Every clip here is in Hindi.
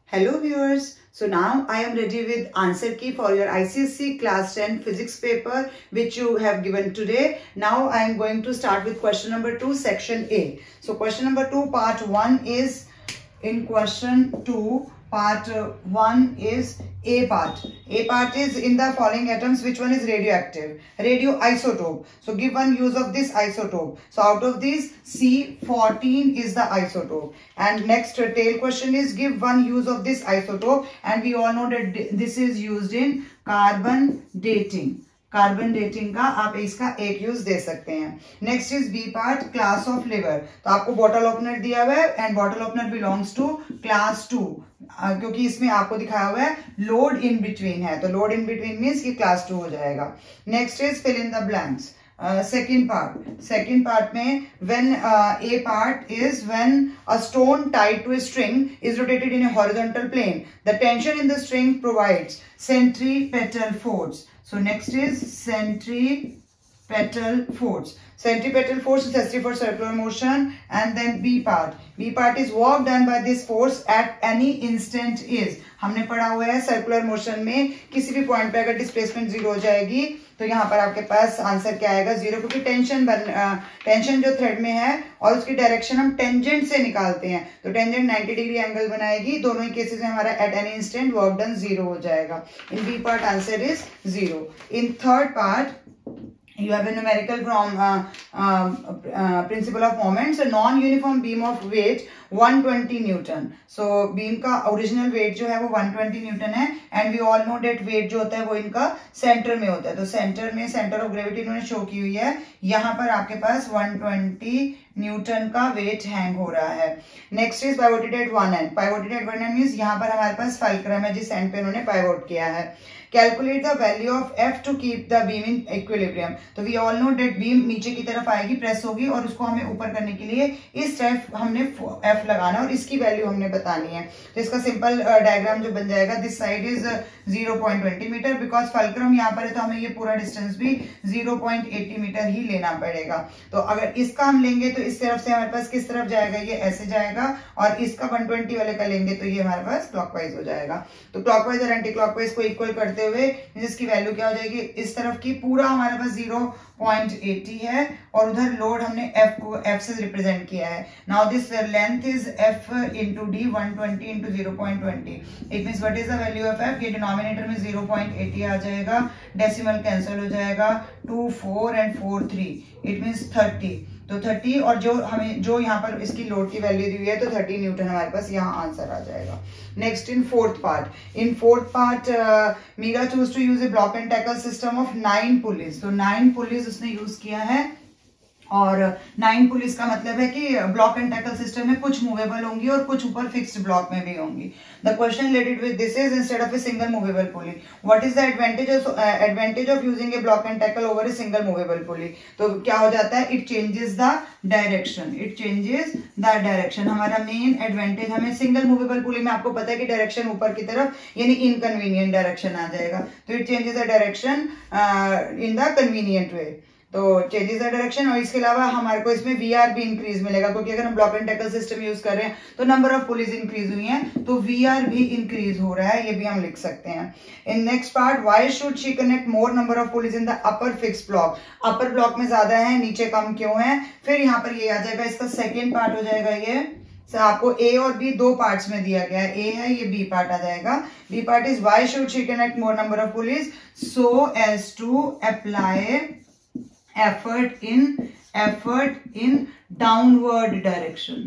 Hello viewers, so now I am ready with answer key for your ICSE class 10 physics paper which you have given today. Now I am going to start with question number 2 section A. So question number 2 part 1 is in question 2 part 1 is A part. A part is in the following atoms which one is radioactive? Radioisotope. So give one use of this isotope. So out of these C14 is the isotope. And next tail question is give one use of this isotope, and we all know that this is used in carbon dating. Carbon dating का आप इसका एक यूज दे सकते हैं. Next is B part class of lever. तो आपको बॉटल ओपनर दिया हुआ है and bottle opener belongs to class 2 क्योंकि इसमें आपको दिखाया हुआ है लोड इन बिटवीन है, तो लोड इन बिटवीन मीन्स कि क्लास 2 हो जाएगा. Next is fill in the blanks. Second part में when a part is when a stone tied to a string is rotated in a horizontal plane, the tension in the string provides centripetal force. So next is centripetal force. Centripetal force is necessary for circular motion. And then B part is work done by this force at any instant is. हमने पढ़ा हुआ है सर्कुलर मोशन में किसी भी पॉइंट पे अगर डिस्प्लेसमेंट 0 हो जाएगी तो यहाँ पर आपके पास आंसर क्या आएगा 0, क्योंकि टेंशन जो थ्रेड में है और उसकी डायरेक्शन हम टेंजेंट से निकालते हैं, तो टेंजेंट 90 डिग्री एंगल बनाएगी. दोनों ही केसेस में हमारा at any instant work done 0 हो जाएगा. In B part answer is 0. In third part you have a numerical from principle of moments. A non-uniform beam of weight 120 Newton. So beam का original weight जो है वो 120 Newton है, and we all know that weight जो होता है वो इनका center में होता है. तो center में center of gravity इन्होंने show की हुई है. यहाँ पर आपके पास 120 न्यूटन का वेट हैंग हो रहा है. Next is pivoted at one end. Pivoted at one end means यहाँ पर हमारे पास फल्क्रम है जिस एंड पे इन्होंने पाइवोट किया है. Calculate the value of F to keep the beam in equilibrium. तो we all know that beam नीचे की तरफ आएगी, प्रेस होगी, और उसको हमें ऊपर करने के लिए इस तरफ हमने एफ लगाना और इसकी वैल्यू हमने बतानी है. तो इसका सिंपल डायग्राम जो बन जाएगा, this side is 0.20 meter because fulcrum यहाँ पर है तो हमें ये पूरा डिस्टेंस भी 0.80 मीटर ही लेना पड़ेगा. तो अगर इसका हम लेंगे तो इस तरफ से हमारे पास किस तरफ जाएगा, ये ऐसे जाएगा, और इसका 120 वाले का लेंगे तो ये हमारे पास क्लॉकवाइज हो जाएगा. तो क्लॉकवाइज और एंटी क्लॉकवाइज को इक्वल करते हुए जिसकी वैल्यू क्या हो जाएगी, इस तरफ की पूरा हमारे पास 0.80 है और उधर लोड हमने एफ को एफ से रिप्रेजेंट किया है. Now this length is F into D 120 into 0.20. It means what is the value of F. ये डिनोमिनेटर में 0.80 आ जाएगा, डेसिमल कैंसिल हो जाएगा, 2 4 एंड 4 3, इट मीन्स 30. तो 30 और जो यहाँ पर इसकी लोड की वैल्यू दी हुई है तो 30 न्यूटन हमारे पास यहाँ आंसर आ जाएगा. Next in fourth part Meera choose to use a block and tackle system of 9 pulleys. तो 9 पुलिस उसने यूज किया है, और 9 पुलिस का मतलब है कि ब्लॉक एंड टैकल सिस्टम में कुछ मूवेबल होंगी और कुछ ऊपर फिक्स्ड ब्लॉक में भी होंगी. The question related with this is instead of a single movable pulley what is the advantage of using A block and tackle over a single movable pulley. तो क्या हो जाता है, इट चेंजेस द डायरेक्शन. हमारा मेन एडवांटेज, हमें सिंगल मूवेबल पुली में आपको पता है कि डायरेक्शन ऊपर की तरफ यानी इनकन्वीनियंट डायरेक्शन आ जाएगा. तो it changes the direction in the convenient way. तो चेंजेस द डायरेक्शन, और इसके अलावा हमारे को इसमें वीआर भी इंक्रीज मिलेगा, क्योंकि अगर हम block and tackle system use कर रहे हैं तो नंबर ऑफ पुलिस इंक्रीज हुई हैं, तो वीआर भी इंक्रीज हो रहा है, ये भी हम लिख सकते हैं. In next part, why should she connect more number of police in the upper fixed block. Upper block में ज्यादा है, नीचे कम क्यों है. फिर यहाँ पर ये आ जाएगा, इसका सेकेंड पार्ट हो जाएगा. ये आपको ए और बी दो पार्ट्स में दिया गया है, ए है, ये बी पार्ट आ जाएगा. B part is why should she connect more number of pulleys so as to apply effort in downward direction.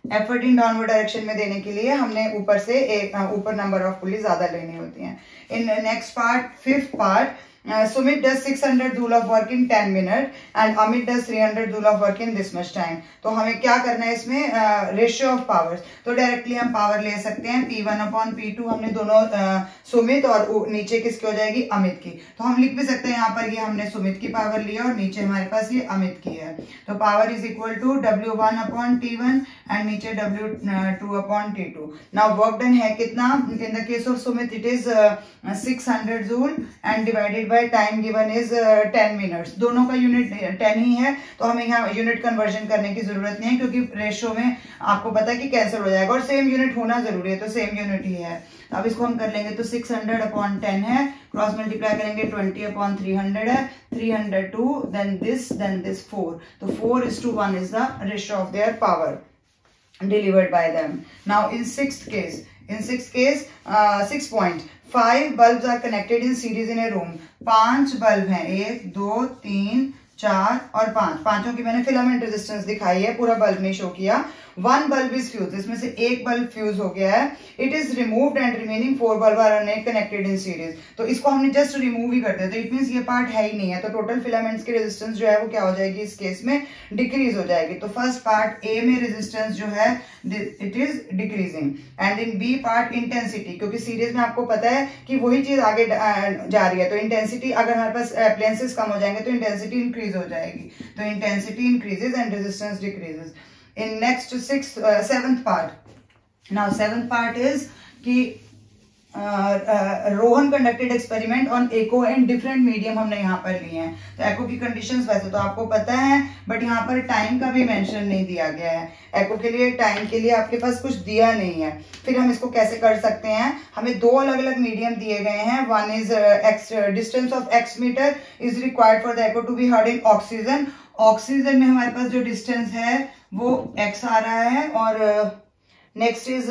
Effort in downward direction में देने के लिए हमने ऊपर नंबर ऑफ पुलिस ज्यादा लेनी होती हैं. In next part, fifth part, Sumit does 600 joule of work in 10 minutes and Amit does 300 joule of work in this much time. तो हमें क्या करना है इसमें, रेशियो ऑफ पावर्स. तो डायरेक्टली हम पावर ले सकते हैं, P1 अपॉन P2 हमने दोनों सुमित और नीचे किसकी हो जाएगी, अमित की. तो हम लिख भी सकते हैं यहाँ पर ये हमने सुमित की पावर ली है और नीचे हमारे पास ये अमित की है. तो power is equal to W1 upon T1 and नीचे W2/T2। नाउ वर्क डन है कितना? In the case of Sumit it is 600 joule and divided by time given is 10 minutes. दोनों का यूनिट 10 ही है, तो हमें यहाँ यूनिट कन्वर्जन करने की जरूरत नहीं है, क्योंकि रेशो में आपको पता है कि कैंसिल हो जाएगा और सेम यूनिट होना जरूरी है, तो सेम यूनिट ही है। अब इसको हम कर लेंगे, तो 600/10 है, क्रॉस मल्टीप्लाई करेंगे 20/300 है, 302, then this 4, तो 4:1 is the ratio of their power delivered by them. Now in sixth case 6 point 5 bulbs are connected in series in a room। 5 bulb हैं, 1 2 3 4 और 5, पांचों की मैंने फिलामेंट रेजिस्टेंस दिखाई है, पूरा बल्ब नहीं शो किया। 1 बल्ब इज फ्यूज, इसमें से एक बल्ब फ्यूज हो गया है। It is removed and remaining 4 bulb are connected in series. तो इसको हमने जस्ट रिमूव ही कर दिया, तो इट मींस ये पार्ट है ही नहीं है, तो टोटल फिलामेंट्स की रेजिस्टेंस जो है वो क्या हो जाएगी इस केस में? डिक्रीज हो जाएगी। तो फर्स्ट पार्ट ए में रेजिस्टेंस जो है it is decreasing, and in B part intensity, क्योंकि सीरीज में आपको पता है कि वही चीज आगे जा रही है, तो इंटेंसिटी अगर हमारे पास अप्लायंसेस कम हो जाएंगे तो इंटेंसिटी इंक्रीज हो जाएगी, तो intensity increases and resistance decreases. In next seventh part, now seventh part is कि Rohan conducted experiment on echo and different medium हमने यहाँ पर लिए हैं। तो एको की कंडीशंस वैसे तो आपको पता है, बट यहाँ पर टाइम का भी मेंशन नहीं दिया गया है। एको के लिए टाइम के लिए आपके पास कुछ दिया नहीं है। फिर हम इसको कैसे कर सकते हैं? हमें 2 अलग अलग मीडियम दिए गए हैं। One is distance of x metre is required for the echo to be heard in oxygen. Oxygen में हमारे पास जो डिस्टेंस है वो x आ रहा है, और नेक्स्ट इज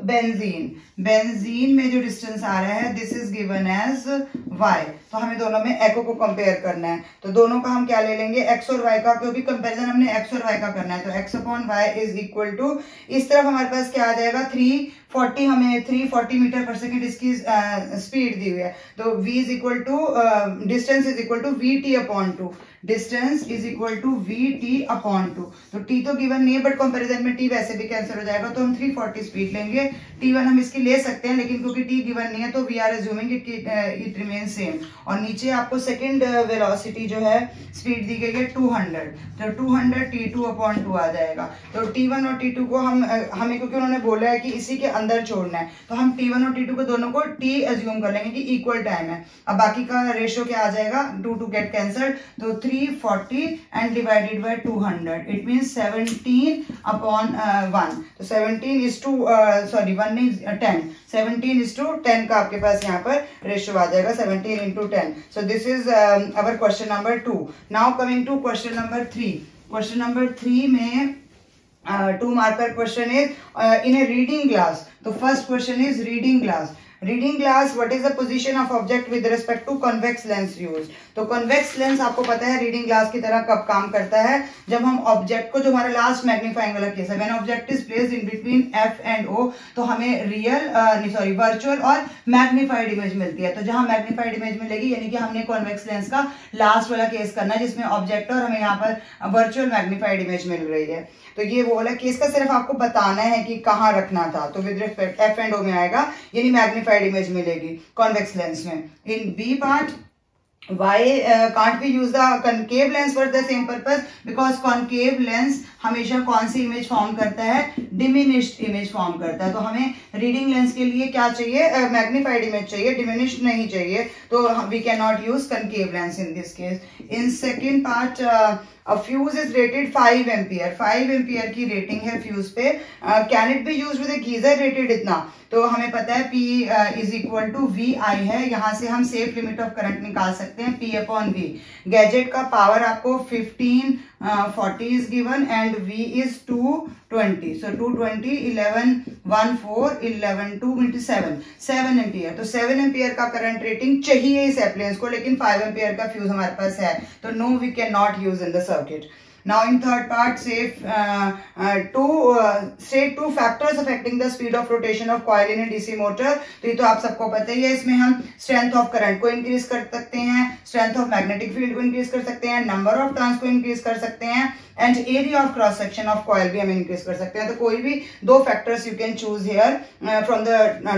बेंजीन। बेंजीन में जो डिस्टेंस आ रहा है this is given as y। तो हमें दोनों में एको को कंपेयर करना है, तो दोनों का हम क्या ले लेंगे? x और y का, क्योंकि कंपैरिजन हमने x और y का करना है, तो x/y इज इक्वल टू, इस तरफ हमारे पास क्या आ जाएगा 340, हमें 340 मीटर पर सेकेंड इसकी स्पीड दी हुई है, तो v is equal to distance is equal to vt/2। Distance is equal to vt/2। तो t तो गिवन नहीं है, बट कंपैरिजन में t वैसे भी कैंसिल हो जाएगा, तो हम 340 स्पीड लेंगे। t1 हम इसकी ले सकते हैं, लेकिन क्योंकि t गिवन नहीं है तो we are assuming it remain same. और नीचे आपको सेकंड वेलोसिटी जो है स्पीड दी गई है 200, तो 200 t2/2 आ जाएगा। तो t1 और t2 को हमें क्योंकि उन्होंने बोला है कि इसी के अंदर छोड़ना है, तो हम t1 और t2 को दोनों को t अज्यूम कर लेंगे कि इक्वल टाइम है। अब बाकी का रेशियो क्या आ जाएगा? 2 गेट कैंसल्ड, तो 340 and divided bye 200, it means 17/1। तो 17 is to 1 is 10, 17 is to 10 का आपके पास यहाँ पर रेशियो आ जाएगा, 17 into 10। So this is our question number 2. Now coming to question number 3. Question number 3 में 2 marker question is in a reading glass. तो first question is reading glass. Reading glass, what is the position of object with respect to convex lens use. तो कन्वेक्स लेंस आपको पता है रीडिंग ग्लास की तरह कब काम करता है? जब हम ऑब्जेक्ट को, जो हमारा लास्ट मैग्नीफाइंग वाला केस है, when object is placed in between F and O, तो हमें वर्चुअल और मैग्नीफाइड इमेज मिलती है। तो जहां मैग्नीफाइड इमेज मिलेगी, यानी कि हमने कॉन्वेक्स लेंस का लास्ट वाला केस करना है, जिसमें ऑब्जेक्ट और हमें यहाँ पर वर्चुअल मैग्नीफाइड इमेज मिल रही है। तो ये वो वाला केस का सिर्फ आपको बताना है कि कहाँ रखना था। तो with respect F and O में आएगा, यानी मैग्नीफाइड इमेज मिलेगी कॉन्वेक्स लेंस में। In B part, why can't we use the concave lens for the same purpose? Because concave lens हमेशा कौन सी इमेज फॉर्म करता है? डिमिनिश्ड इमेज फॉर्म करता है। तो हमें रीडिंग लेंस के लिए क्या चाहिए? मैग्नीफाइड इमेज चाहिए, डिमिनिश्ड नहीं चाहिए, तो we can not use concave lens in this case. In second part, a fuse is rated 5 ampere, 5 ampere की रेटिंग है फ्यूज पे। Can it be use with geyser rated इतना? तो हमें पता है P is equal to VI है, यहाँ से हम सेफ लिमिट ऑफ करंट निकाल सकते हैं P/V। गैजेट का पावर आपको 1540 is given and V is 220, so 220 1114 112 into 7 ampere. तो 7 एम्पियर का करंट रेटिंग चाहिए इस एप्लायंस को, लेकिन 5 एम्पियर का फ्यूज हमारे पास है, तो no we can not use in the circuit. Now in third part, state 2 factors affecting the speed of rotation of coil in a DC motor. तो ये तो आप सबको पता ही है। इसमें हम स्ट्रेंथ ऑफ करंट को इंक्रीज कर सकते हैं, स्ट्रेंथ ऑफ मैग्नेटिक फील्ड को इंक्रीज कर सकते हैं, नंबर ऑफ टर्न्स को इंक्रीज कर सकते हैं, and area of cross section of coil भी हम इंक्रीज कर सकते हैं। तो कोई भी 2 factors you can choose here from the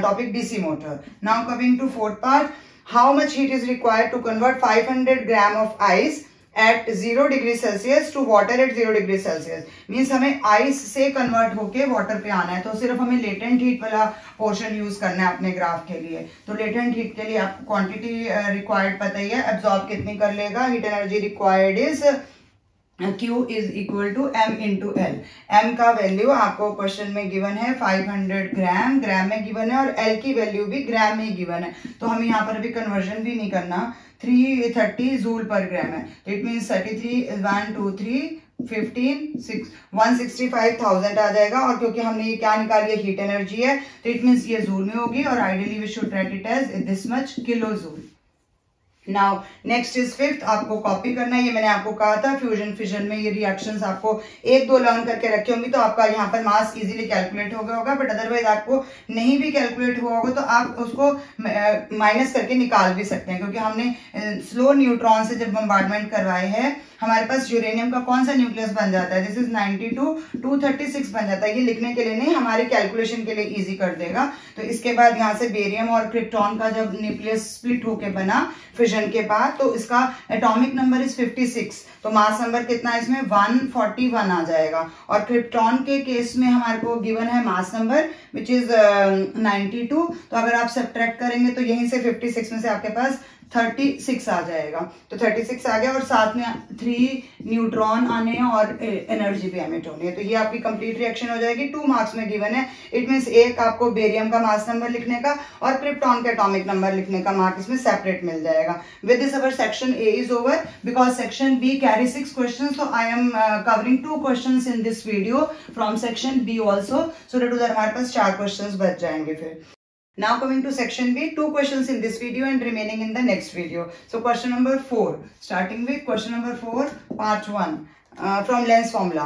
topic DC motor. Now coming to fourth part, how much heat is required to convert 500 gram of ice at 0 degree Celsius to water at 0 degree Celsius, means हमें आइस से कन्वर्ट होके वाटर पे आना है, तो सिर्फ हमें लेटेंट हीट वाला पोर्शन यूज करना है अपने ग्राफ के लिए। तो लेटेंट हीट के लिए आपको क्वांटिटी रिक्वायर्ड पता ही है, एब्जॉर्ब कितनी कर लेगा, heat energy required is Q is equal to M into L। M का वैल्यू आपको क्वेश्चन में गिवन है 500 ग्राम, ग्राम में गिवन है, और L की वैल्यू भी ग्राम में गिवन है, तो हमें यहाँ पर अभी कन्वर्जन भी नहीं करना। 330 जूल पर ग्राम है, तो इट मीन्स 33 1 2 3 15 6 165,000 आ जाएगा। और क्योंकि हमने ये क्या निकाली है, हीट एनर्जी है, तो इट मीन्स ये जूल में होगी, और ideally we should write it as this much kilo joule. Now next is fifth, आपको कॉपी करना है। ये मैंने आपको कहा था फ्यूजन फिजन में ये रिएक्शंस आपको 1-2 लर्न करके रखे होंगी, तो आपका यहाँ पर मास इजीली कैलकुलेट हो गया होगा, बट अदरवाइज आपको नहीं भी कैलकुलेट हुआ होगा तो आप उसको माइनस करके निकाल भी सकते हैं, क्योंकि हमने स्लो न्यूट्रॉन से जब बम्बार्डमेंट करवाए हैं, हमारे पास यूरेनियम का कौन सा न्यूक्लियस बन जाता है, दिस इज 92 236 बन जाता है। ये लिखने के लिए नहीं, हमारे कैलकुलेशन के लिए इजी कर देगा। तो इसके बाद यहाँ से बेरियम और क्रिप्टॉन का जब न्यूक्लियस स्प्लिट होके बना फिजन के बाद, तो इसका एटॉमिक नंबर इज 56, तो मास नंबर कितना है इसमें 141 आ जाएगा। और क्रिप्टॉन के केस में हमारे को गिवन है मास नंबर विच इज 92, तो अगर आप सब्ट्रैक्ट करेंगे तो यहीं से 56 में से आपके पास 36 आ जाएगा, तो 36 आ गया, और साथ में 3 न्यूट्रॉन आने हैं और एनर्जी भी एमिट होनी है। तो ये आपकी कंप्लीट रिएक्शन हो जाएगी। 2 मार्क्स में गिवन है, इट मीन्स एक आपको बेरियम का मास नंबर लिखने का और क्रिप्टॉन का एटॉमिक नंबर लिखने का मार्क इसमें सेपरेट मिल जाएगा। With this our section A is over, because section be carry 6 question, so I am covering 2 questions in this video from section B also, so that उधर हमारे पास 4 questions बच जाएंगे फिर। Now coming to section B, 2 questions in this video and remaining in the next video. So question number 4, starting with question number 4, part 1. From lens formula,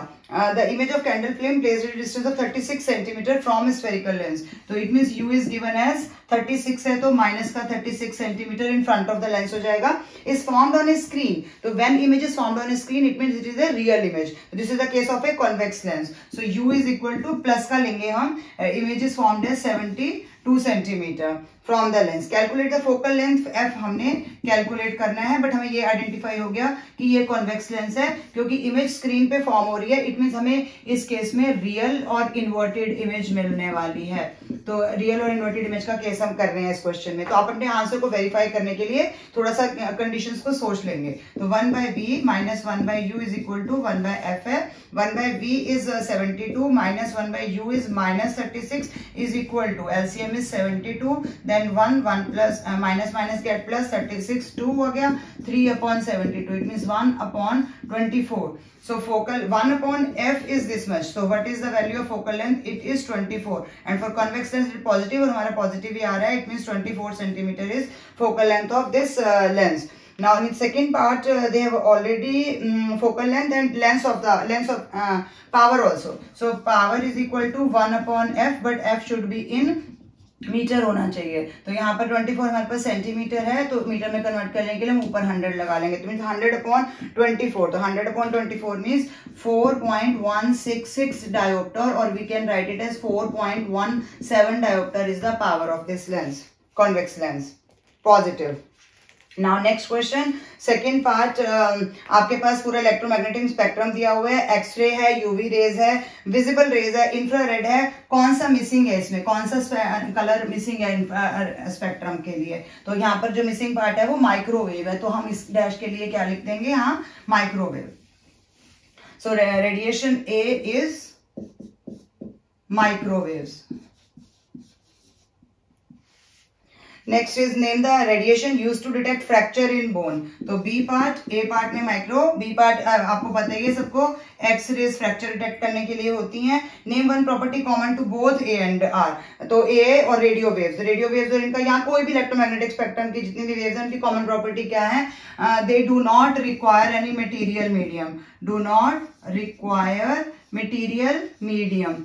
the image of candle flame placed at a distance of 36 cm from a spherical lens. So it means U is given as 36 है, तो माइनस का 36 cm in front of the lens हो जाएगा। Is formed on a screen. So when image is formed on a screen, it means it is a real image. So this is the case of a convex lens. So U is equal to plus का लेंगे हम, image is formed as 72 cm from the lens. Calculate the focal length f हमने कैलकुलेट करना है, बट हमें ये आइडेंटिफाई हो गया कि ये कॉन्वेक्स लेंस है, क्योंकि इमेज स्क्रीन पे फॉर्म हो रही है। इट मीन्स हमें इस केस में रियल और इन्वर्टेड इमेज मिलने वाली है। तो रियल और इन्वर्टेड इमेज का केस हम कर रहे हैं इस क्वेश्चन में। तो आप अपने आंसर को वेरीफाई करने के लिए थोड़ा सा कंडीशंस को सोच लेंगे। तो 1/b minus 1/u is equal to 1/f है। 1/b is 72 minus 1/u is minus 36 is equal to LCM is 72, then 1 plus minus minus get plus 36 2 हो गया, 3/72, it means 1/24। So focal 1/f is this much. So what is the value of focal length? It is 24. And for convex lens it is positive, और हमारा positive ही आ रहा है. It means 24 centimeter is focal length of this lens. Now in the second part they have already focal length and length of power also. So power is equal to 1/f, but f should be in metre होना चाहिए। तो यहाँ पर 24 हमारे पास सेंटीमीटर है, तो मीटर में कन्वर्ट करने के लिए हम ऊपर 100 लगा लेंगे, तो मीन्स 100/24। तो 100/24 मीन्स 4.166 डायोप्टर, और we can write it as 4.17 dioptre is the power of this lens, convex lens, positive. Now next question, second part, आपके पास पूरा इलेक्ट्रोमैग्नेटिक स्पेक्ट्रम दिया हुआ है, एक्सरे है, यूवी रेज है, विजिबल रेज है, इंफ्रारेड है, कौन सा मिसिंग है इसमें, कौन सा कलर मिसिंग है स्पेक्ट्रम के लिए। तो यहाँ पर जो मिसिंग पार्ट है वो माइक्रोवेव है, तो हम इस डैश के लिए क्या लिख देंगे, यहाँ microwave. So radiation A is microwaves. Next is name the radiation use to detect fracture in bone. तो बी पार्ट, ए पार्ट में माइक्रो, बी पार्ट आपको पता ही है सबको, एक्स रेज फ्रैक्चर डिटेक्ट करने के लिए होती हैं। Name one property common to both A and R. तो ए और रेडियो वेव्स, और इनका यहाँ कोई भी इलेक्ट्रोमैग्नेटिक स्पेक्ट्रम की जितनी भी वेव्स हैं उनकी कॉमन प्रॉपर्टी क्या है, they do not require any material medium, do not require material medium.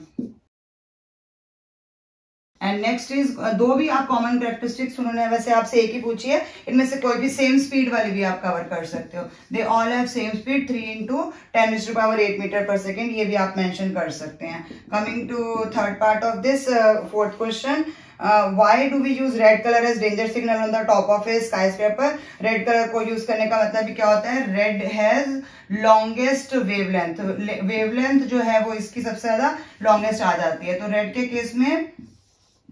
And next is, दो भी आप कॉमन कैरेक्टरिस्टिक्स उन्होंने वैसे आपसे एक ही पूछी है, इनमें से कोई भी सेम स्पीड वाली भी आप कवर कर सकते हो। They all have same speed 3 × 10⁻⁸ metre per second, ये भी आप मेंशन कर सकते हैं। Coming to third part of this fourth question, why do we use red colour as danger signal on the top of a skyscraper? Red colour को यूज करने का मतलब क्या होता है? Red has longest wavelength, wavelength जो है वो इसकी सबसे ज्यादा लॉन्गेस्ट आ जाती है। तो रेड के केस में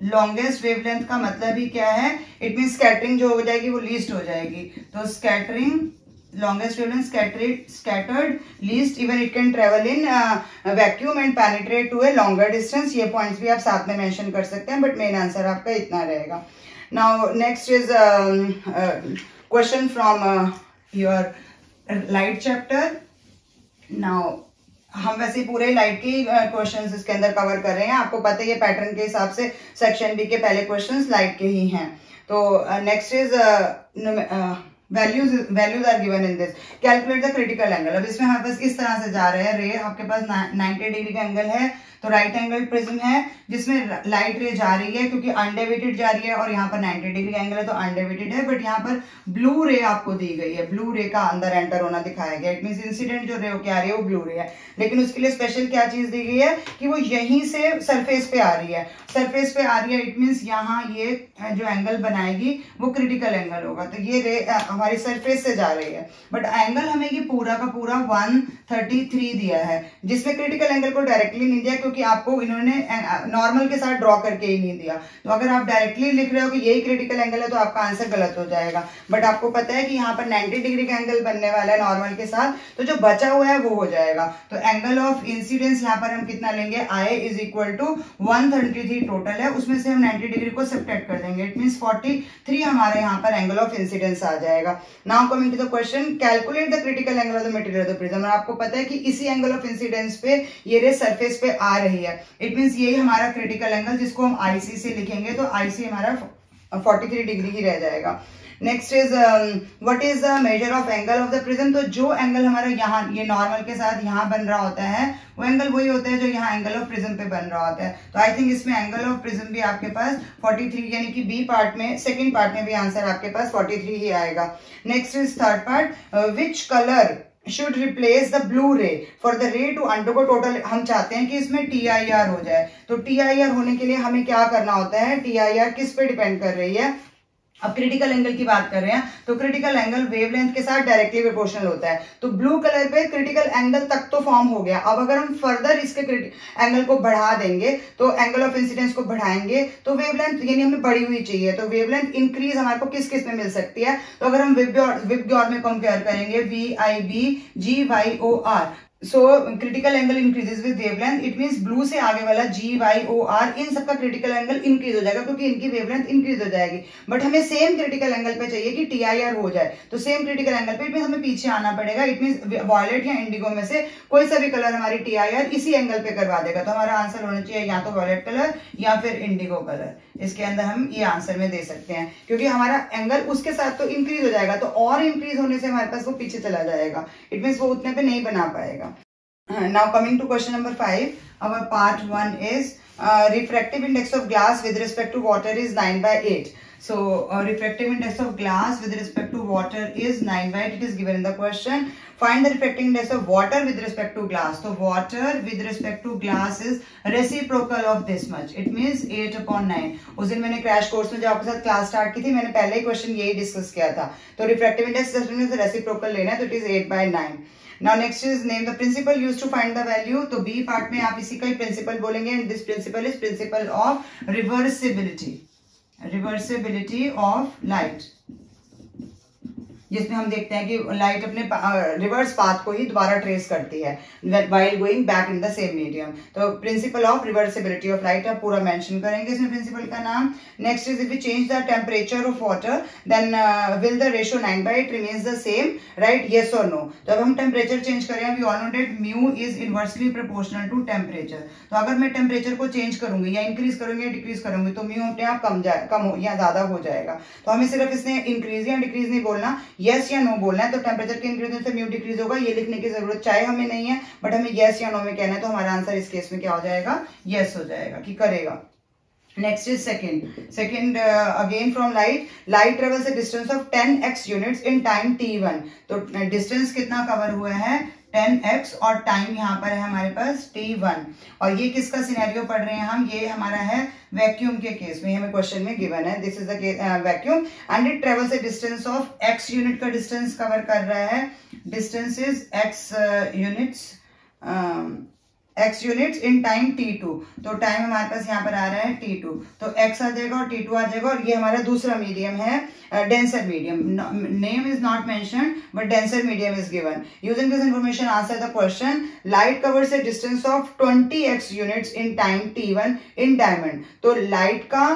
लॉन्गेस्ट वेवलेंथ का मतलब ही क्या है? इट मीन स्कैटरिंग जो हो जाएगी वो लीस्ट हो जाएगी। तो scattering, longest wavelength scattered least, even it can travel in vacuum and penetrate to a longer distance। ये पॉइंट्स भी आप साथ में मेंशन कर सकते हैं, बट मेन आंसर आपका इतना रहेगा। Now next is question from your light chapter. Now हम वैसे पूरे लाइट के क्वेश्चंस इसके अंदर कवर कर रहे हैं। आपको पता है ये पैटर्न के हिसाब से सेक्शन बी के पहले क्वेश्चंस लाइट के ही हैं। तो next is values are given in this, calculate the critical angle. अब इसमें हमारे पास इस तरह से जा रहे हैं, रे आपके पास 90 डिग्री का एंगल है, तो राइट एंगल प्रिज्म है जिसमें लाइट रे जा रही है क्योंकि अनडेविएटेड जा रही है, और यहाँ पर 90 डिग्री का एंगल है तो अनडेविएटेड है, बट यहाँ पर ब्लू रे आपको दी गई है, ब्लू रे का अंदर एंटर होना दिखाया गया। इट मीन इंसिडेंट जो रे होके आ रही है वो ब्लू रे है, लेकिन उसके लिए स्पेशल क्या चीज दी गई है कि वो यहीं से सरफेस पे आ रही है, सरफेस पे आ रही है। इट मीन्स यहाँ ये जो एंगल बनाएगी वो क्रिटिकल एंगल होगा। तो ये रे हमारी सरफेस से जा रही है, बट एंगल हमें ये पूरा का पूरा 133 दिया है, जिसमें क्रिटिकल एंगल को डायरेक्टली नहीं दिया क्योंकि आपको इन्होंने नॉर्मल के साथ ड्रॉ करके ही नहीं दिया। तो अगर आप डायरेक्टली लिख रहे हो कि यही क्रिटिकल एंगल है तो आपका आंसर गलत हो जाएगा। बट आपको पता है कि यहाँ पर 90 डिग्री का एंगल बनने वाला है नॉर्मल के साथ, तो जो बचा हुआ है वो हो जाएगा। तो एंगल ऑफ इंसिडेंस यहाँ पर हम कितना लेंगे? I is equal to 133 total है, उसमें से हम 90 डिग्री को सब्ट्रैक्ट कर देंगे। इट मीन्स 43 हमारे यहाँ पर एंगल ऑफ इंसिडेंस आ जाएगा। Now coming to the question, calculate the critical angle of the material of the prism. आपको पता है कि इसी एंगल ऑफ इंसिडेंस पे ये रे सरफेस पे आ रही है। इट मीन्स यही हमारा क्रिटिकल एंगल, जिसको हम IC से लिखेंगे तो IC हमारा 43 डिग्री ही रह जाएगा। Next is what is the measure of angle of the prism. तो जो एंगल हमारा यहाँ ये नॉर्मल के साथ यहाँ बन रहा होता है वो एंगल वही होता है जो यहाँ एंगल ऑफ प्रिज्म पे बन रहा होता है। तो आई थिंक इसमें एंगल ऑफ प्रिज्म भी आपके पास 43, यानी कि बी पार्ट में सेकंड पार्ट में भी आंसर आपके पास 43 ही आएगा। Next is third part, which colour should replace the blue ray for the ray to undergo total। हम चाहते हैं कि इसमें TIR हो जाए, तो TIR होने के लिए हमें क्या करना होता है? TIR किस पे डिपेंड कर रही है? अब क्रिटिकल एंगल की बात कर रहे हैं तो क्रिटिकल एंगल वेवलेंथ के साथ डायरेक्टली प्रोपोर्शनल होता है। तो ब्लू कलर पे क्रिटिकल एंगल तक तो फॉर्म हो गया। अब अगर हम फर्दर इसके एंगल को बढ़ा देंगे तो एंगल ऑफ इंसिडेंस को बढ़ाएंगे तो वेवलेंथ यानी हमें बढ़ी हुई चाहिए, तो वेवलेंथ इंक्रीज हमारे को किस किस में मिल सकती है? तो अगर हम विबग्योर में कंपेयर करेंगे VIBGYOR, so critical angle increases with wavelength. It means blue से आगे वाला GYOR इन सबका क्रिटिकल एंगल इंक्रीज हो जाएगा क्योंकि इनकी वेवलेंथ इंक्रीज हो जाएगी। बट हमें सेम क्रिटिकल एंगल पे चाहिए कि TIR हो जाए, तो सेम क्रिटिकल एंगल पे इट मींस हमें पीछे आना पड़ेगा। इट मींस वॉयलेट या इंडिगो में से कोई सा भी कलर हमारी TIR इसी एंगल पे करवा देगा। तो हमारा आंसर होना चाहिए या तो वॉयलेट कलर या फिर इंडिगो कलर। इसके अंदर हम ये आंसर में दे सकते हैं क्योंकि हमारा एंगल उसके साथ तो इंक्रीज हो जाएगा, तो और इंक्रीज होने से हमारे पास वो पीछे चला जाएगा। इट मींस वो उतने पे नहीं बना पाएगा। Now coming to question number 5, our part 1 is refractive index of glass with respect to water is 9/8. So refractive index of glass with respect to water is 9/8. It is given in the question. Find the refractive index of water with respect to glass. So water with respect to glass is reciprocal of this much. It means 8/9. उस दिन मैंने क्रैश कोर्स में जब आपके साथ क्लास स्टार्ट की थी मैंने पहले ही क्वेश्चन यही डिस्कस किया था। तो रिफ्रैक्टिव इंडेक्स रेसिप्रोकल लेना है, तो it is 8/9. Now next is name the principle used to find the value. तो B पार्ट में आप इसी का ही प्रिंसिपल बोलेंगे, and this principle is principle of reversibility of light, जिसमें हम देखते हैं कि लाइट अपने रिवर्स पाथ को ही दोबारा ट्रेस करती है while going back in the same medium. तो principle of reversibility of light आप पूरा मेंशन करेंगे इसमें प्रिंसिपल का नाम। Next is if we change the temperature of water then will the ratio 9/8 remains the same, right? Yes और नो। तो अब हम टेम्परेचर चेंज करें, we all know that mu is inversely proportional to temperature. तो अगर मैं टेम्परेचर को चेंज करूंगी या इंक्रीज करूंगी या डिक्रीज करूंगी तो म्यू अपने आप कम हो या ज्यादा हो जाएगा। तो हमें सिर्फ इसने इंक्रीज या डिक्रीज नहीं बोलना, यस या नो बोलना है। तो टेम्परेचर के इंक्रीज से म्यू डिक्रीज होगा ये लिखने की जरूरत चाहे हमें नहीं है, बट हमें यस या नो में कहना है, तो हमारा आंसर इस केस में क्या हो जाएगा? यस हो जाएगा कि करेगा। Next is second again from light travels a distance of 10x units in time t1. तो distance कितना कवर हुआ है? 10x और टाइम यहाँ पर है हमारे पास t1। और ये किसका सिनेरियो पढ़ रहे हैं हम, ये हमारा है वैक्यूम के केस में, हमें क्वेश्चन में गिवन है this is the vacuum and it travels A distance of x unit का डिस्टेंस कवर कर रहा है, distance is x units in time t2। तो टाइम हमारे पास यहाँ पर आ रहा है t2, तो x आ जाएगा और t2 आ जाएगा। और ये हमारा दूसरा मीडियम है denser medium, name is not mentioned but denser medium is given. Using this information answer the question, light covers A distance of 20x units in time t1 in diamond. तो लाइट का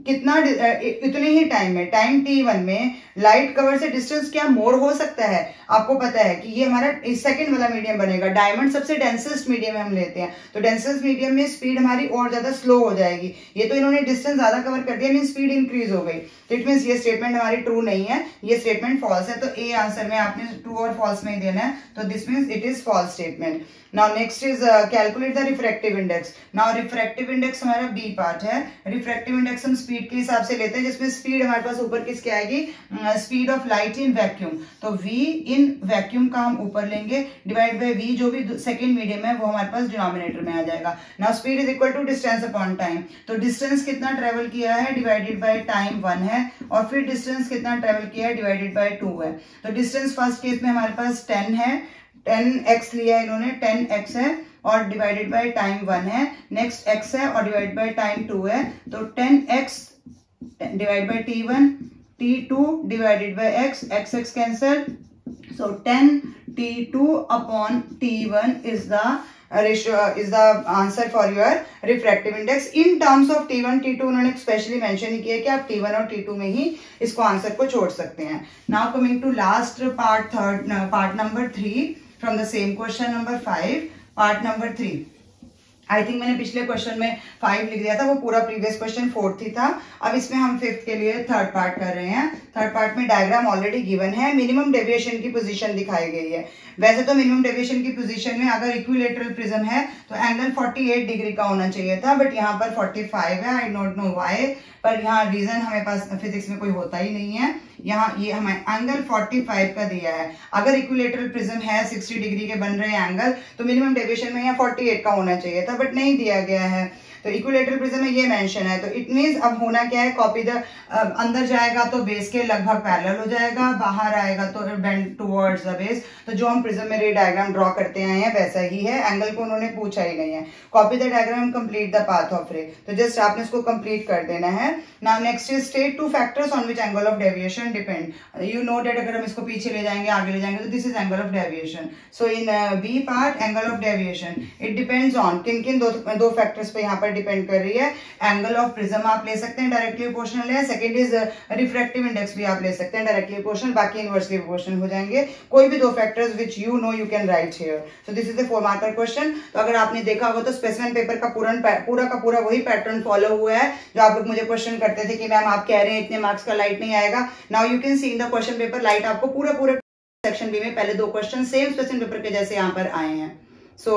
कितना इतने ही टाइम में, टाइम t1 में लाइट कवर से डिस्टेंस क्या मोर हो सकता है, आपको पता है कि ये हमारा सेकंड वाला मीडियम बनेगा। डायमंड सबसे डेंसेस्ट मीडियम हम लेते हैं, तो डेंसेस्ट मीडियम में स्पीड हमारी और ज्यादा स्लो हो जाएगी। ये तो इन्होंने डिस्टेंस ज्यादा कवर कर दिया, मीन स्पीड इंक्रीज हो गई, तो इट मीन्स ये स्टेटमेंट हमारी ट्रू नहीं है, ये स्टेटमेंट फॉल्स है। तो ए आंसर में आपने ट्रू और फॉल्स में ही देना है, तो this means it is false statement. Now next is calculate the refractive index. Now refractive index हमारा बी पार्ट है। रिफ्रैक्टिव इंडेक्स हम स्पीड के हिसाब से लेते हैं, जिसमें स्पीड हमारे पास ऊपर किसकी आएगी, speed of light in vacuum. तो v इन वैक्यूम का हम ऊपर लेंगे, डिवाइड बाय v जो भी सेकंड मीडियम है वो हमारे पास डिनोमिनेटर में आ जाएगा। Now speed is equal to distance upon time. तो डिस्टेंस कितना ट्रेवल किया है डिवाइडेड बाय टाइम 1 है, और फिर डिस्टेंस कितना ट्रेवल किया है डिवाइडेड बाय 2 है। तो डिस्टेंस फर्स्ट केस में हमारे पास 10 है, 10x लिया इन्होंने, 10x है और डिवाइडेड बाय टाइम 1 है, नेक्स्ट x है और डिवाइडेड बाय टाइम 2 है। तो 10x divide by t1, t2 divided by x, x cancel, so 10 t2 upon t1 is the ratio is the answer for your refractive index in terms of t1 t2। उन्होंने स्पेशली मेंशन किया कि आप t1 और t2 में ही इसको आंसर को छोड़ सकते हैं। Now coming to last part, part number 3 from the same question number 5, part number 3। I think मैंने पिछले क्वेश्चन में 5 लिख दिया था, वो पूरा प्रीवियस क्वेश्चन 4th ही था। अब इसमें हम 5th के लिए थर्ड पार्ट कर रहे हैं। थर्ड पार्ट में डायग्राम ऑलरेडी गिवन है, मिनिमम डेविएशन की पोजीशन दिखाई गई है। वैसे तो मिनिमम डेविएशन की पोजीशन में अगर इक्विलेटरल प्रिज्म है तो एंगल 48 डिग्री का होना चाहिए था, बट यहाँ पर 45 है। आई डोंट नो व्हाई, पर यहाँ रीजन हमें पास फिजिक्स में कोई होता ही नहीं है। यहाँ ये हमें एंगल 45 का दिया है। अगर इक्विलेटरल प्रिज्म है 60 डिग्री के बन रहे हैं एंगल, तो मिनिमम डेविएशन में यहाँ 48 का होना चाहिए था, बट नहीं दिया गया है। तो इक्विलेटरल प्रिज्म में ये मेंशन है, तो इट मींस अब होना क्या है, कॉपी द अंदर जाएगा तो बेस के लगभग पैरेलल हो जाएगा, बाहर आएगा तो बेंड टुवर्ड्स द बेस। तो जो हम प्रिज्म में रे डायग्राम ड्रॉ करते आए हैं वैसा ही है, एंगल को उन्होंने पूछा ही नहीं है। Copy the diagram, complete the path of ray, तो जस्ट आपने इसको कंप्लीट कर देना है। Now next is state 2 factors on which angle of deviation depend. You know that अगर हम इसको पीछे ले जाएंगे आगे ले जाएंगे तो this is angle of deviation. So in B part angle of deviation it depends on किन किन दो फैक्टर्स पे यहाँ पर डिपेंड कर रही है। एंगल ऑफ प्रिज्म आप ले सकते हैं, डायरेक्टली प्रोपोर्शनल है। सेकंड इज रिफ्रैक्टिव इंडेक्स भी आप ले सकते हैं, डायरेक्टली प्रोपोर्शनल, बाकी इनवर्सली प्रोपोर्शनल हो जाएंगे। कोई भी 2 factors which you know you can write here. So this is the 4 marker question. तो अगर आपने देखा होगा तो स्पेसिमेन पेपर का पूरा का पूरा वही पैटर्न फॉलो हुआ है जो आप लोग मुझे क्वेश्चन करते थे कि मैम आप कह रहे हैं इतने मार्क्स का लाइट नहीं आएगा। Now you can see in the question paper light आपको पूरे सेक्शन बी में पहले 2 क्वेश्चन सेम स्पेसिमेन पेपर के जैसे यहाँ पर आए हैं। सो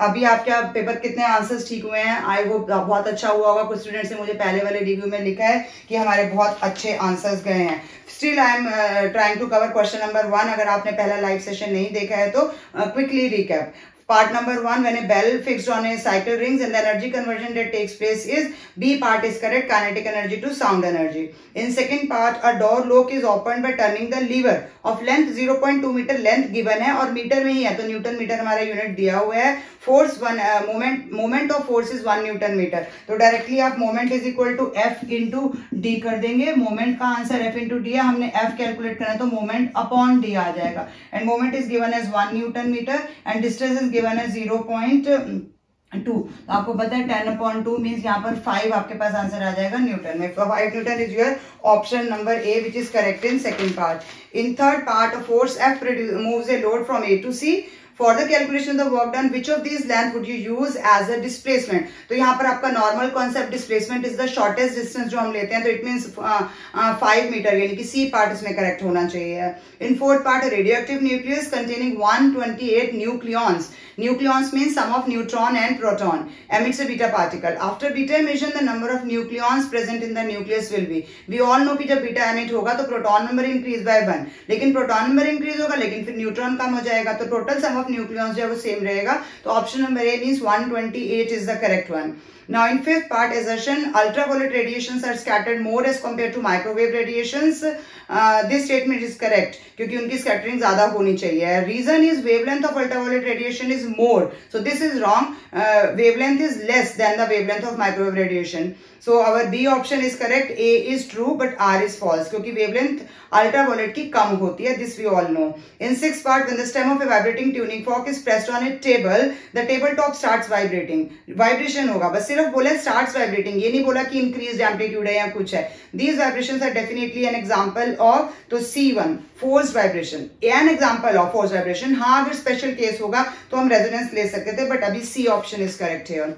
अभी आपका पेपर कितने आंसर्स ठीक हुए हैं, आई होप बहुत अच्छा हुआ होगा। कुछ स्टूडेंट्स ने मुझे पहले वाले रिव्यू में लिखा है कि हमारे बहुत अच्छे आंसर्स गए हैं। Still I am trying to cover question number 1। अगर आपने पहला लाइव सेशन नहीं देखा है तो quickly recap. Part number 1, when a bell fixed on a cycle rings and the energy conversion that takes place is B part is correct, kinetic energy to sound energy. In second part, a door lock is opened by turning the lever of length 0.2 meter length given है और मीटर में ही है, तो न्यूटन मीटर हमारा यूनिट दिया हुआ है। Force moment of force is 1 newton metre. तो डायरेक्टली आप moment is equal to F into D कर देंगे। मोमेंट का आंसर F इंटू डी है, हमने F कैलकुलेट करना है तो मोमेंट अपॉन डी आ जाएगा। And moment is given as 1 newton metre and distance is given as 0.2। तो आपको पता है 10/2 मीन्स यहाँ पर 5 आपके पास आंसर आ जाएगा न्यूटन में। 5 newton is your option number A which is correct in second part. In third part, force F moves a load from A to C for the calculation of the work done which of these length would you use as a displacement. तो यहाँ पर आपका normal concept displacement is the shortest distance जो हम लेते हैं, तो इट मीन्स 5 मीटर, यानी कि सी पार्ट इसमें करेक्ट होना चाहिए। In fourth part, radioactive nucleus containing 128 nucleons, nucleons mean sum of neutron and proton, emits a beta particle. After beta emission, the number of nucleons present in the nucleus will be, we all know कि जब बीटा emit होगा तो प्रोटॉन नंबर इंक्रीज बाय 1, लेकिन प्रोटॉन नंबर इंक्रीज होगा लेकिन फिर न्यूट्रॉन कम हो जाएगा, तो टोटल सम ऑफ न्यूक्लियॉन्स जो है वो सेम रहेगा। तो option number A means 128 is the correct one. Now in fifth part, assertion ultraviolet radiations are scattered more as compared to microwave radiations. This statement is correct क्योंकि उनकी scattering ज्यादा होनी चाहिए। Reason is wavelength of ultraviolet radiation is more, so this is wrong. Wavelength is less than the wavelength of microwave radiation. So our B option is correct. A is true but R is false क्योंकि wavelength ultraviolet की कम होती है. This we all know. In sixth part, when the stem of a vibrating tuning fork is pressed on a table, the tabletop starts vibrating. Vibration होगा, बस सिर्फ बोले starts vibrating, ये नहीं बोला कि increased amplitude है या कुछ है. These vibrations are definitely an example of, तो C1 forced vibration, an example of forced vibration. हाँ अगर special case होगा तो हम resonance ले सकते थे, but अभी C option is correct here.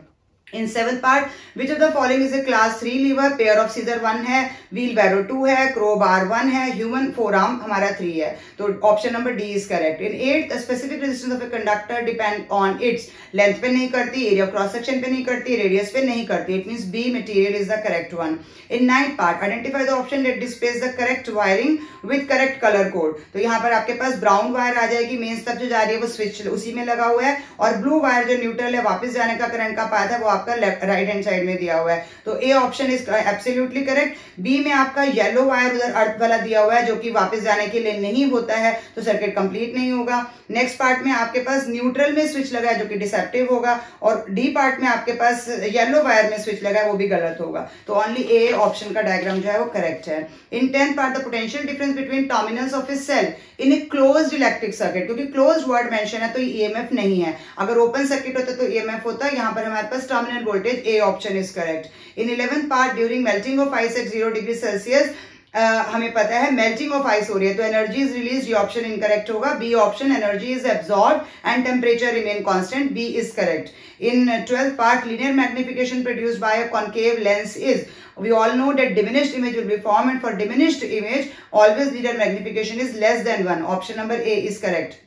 In seventh part, which of the following is a class 3 lever? Pair of scissor 1 है, wheelbarrow 2 है, crowbar 1 है, human forearm हमारा 3 है, तो option number D is correct. In 8, the specific resistance of a conductor depend on its length पे नहीं करती, area of cross section पे नहीं करती, radius पे नहीं करती. It means B material is the correct one. In 9th part, identify the option that displays the correct wiring with correct color code. तो यहाँ पर आपके पास brown wire आ जाएगी, mains तक जो जा रही है वो switch उसी में लगा हुआ है, और blue wire जो neutral है वापस जाने का करंट का पाथ है वो आपका लेफ्ट राइट हैंड साइड में दिया हुआ है, तो A option is absolutely correct. B में आपका येलो वायर उधर अर्थ वाला दिया हुआ है जो कि वापस जाने के लिए नहीं होता है, तो सर्किट कंप्लीट नहीं होगा. नेक्स्ट पार्ट में आपके पास न्यूट्रल में स्विच लगा है जो कि डिसेप्टिव होगा, और डी पार्ट में आपके पास येलो वायर में स्विच लगा है वो भी गलत होगा, तो ओनली ए ऑप्शन का डायग्राम जो है वो करेक्ट है. In 10th part, the potential difference between terminals of a cell in a closed electric circuit, क्योंकि क्लोज्ड वर्ड मेंशन है तो ईएमएफ नहीं है, अगर ओपन सर्किट होता तो ईएमएफ होता. यहाँ पर हमारे पास terminal voltage, A option is correct. In 11th part, during melting of ice at 0 degree Celsius, हमें पता है मेल्टिंग ऑफ आइस हो रही है तो एनर्जी इज रिलीज, ये ऑप्शन इनकरेक्ट होगा. B option, energy is absorb and temperature remain constant, B is correct. In 12th part, linear magnification produced by a concave lens is, we all know that diminished image will be formed, and for diminished image always linear magnification is less than 1. Option number A is correct.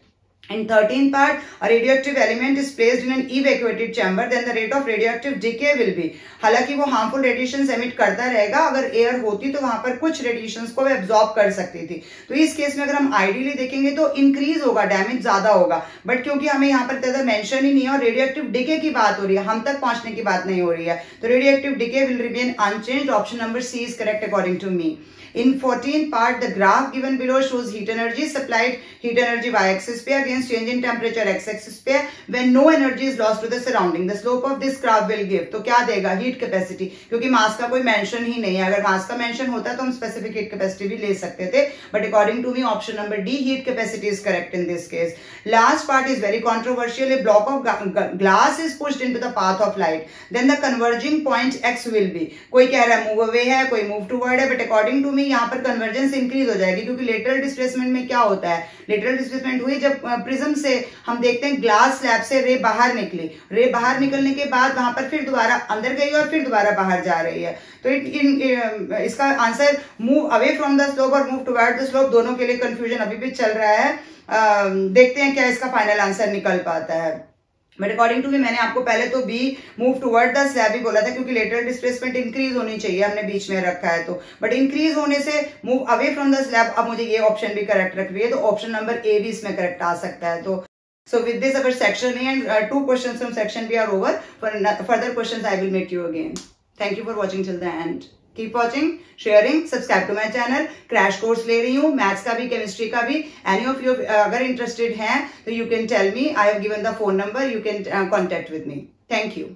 In 13th part, a radioactive element is placed in an evacuated chamber, then the rate of radioactive decay will be. हालांकि वो harmful radiations emit करता रहेगा, अगर एयर होती तो वहां पर कुछ रेडिएशंस को एब्जॉर्ब कर सकती थी, तो इस केस में अगर हम आइडियली देखेंगे तो इंक्रीज होगा, डैमेज ज्यादा होगा, बट क्योंकि हमें यहाँ पर ज्यादा मेंशन ही नहीं है और रेडियोएक्टिव डिके की बात हो रही है, हम तक पहुंचने की बात नहीं हो रही है, तो radioactive decay will remain unchanged. Option number C is correct according to me. In 14th part, the graph given below shows heat energy supplied, heat energy y-axis पे against change in temperature x-axis पे, when no energy is lost to the surrounding. The slope of this graph will give. तो क्या देगा? Heat capacity, क्योंकि मास का कोई मेंशन ही नहीं है. अगर मास का मेंशन होता तो हम स्पेसिफिक हीट कैपेसिटी भी ले सकते थे, but according to me option number D, heat capacity is correct in this case. Last part is very controversial. A block of glass is pushed into the path of light, then the converging point X will be. कोई कह रहा है मूव अवे है, कोई मूव टूवर्ड है, बट अकॉर्डिंग टू मी यहाँ पर कन्वर्जेंस इंक्रीज हो जाएगी, क्योंकि लेटरल डिस्प्लेसमेंट में क्या होता है, लेटरल डिस्प्लेसमेंट हुई जब प्रिज्म से हम देखते हैं ग्लास स्लैब से रे बाहर निकली, रे बाहर निकलने के बाद वहां पर फिर दोबारा अंदर गई और फिर दोबारा बाहर जा रही है, तो इसका answer move away from the slope और मूव टुवर्ड द स्लोप, दोनों के लिए कंफ्यूजन अभी भी चल रहा है. देखते हैं क्या इसका फाइनल आंसर निकल पाता है. बट अकॉर्डिंग टू मी, मैंने आपको पहले तो be move toward the slab ही बोला था, क्योंकि लेटरल डिस्प्लेसमेंट इंक्रीज होनी चाहिए, हमने बीच में रखा है तो, बट इंक्रीज होने से move away from the slab, अब मुझे ये ऑप्शन भी करेक्ट रख रही है, तो ऑप्शन नंबर ए भी इसमें करेक्ट आ सकता है. तो so with this our section A and 2 questions from section B are over. For further questions I will meet you again. Thank you for watching till the end. Keep watching, sharing, subscribe to my channel. Crash course ले रही हूँ, मैथ्स का भी, केमिस्ट्री का भी. Any of you अगर interested हैं तो you can tell me. I have given the phone number. You can contact with me. Thank you.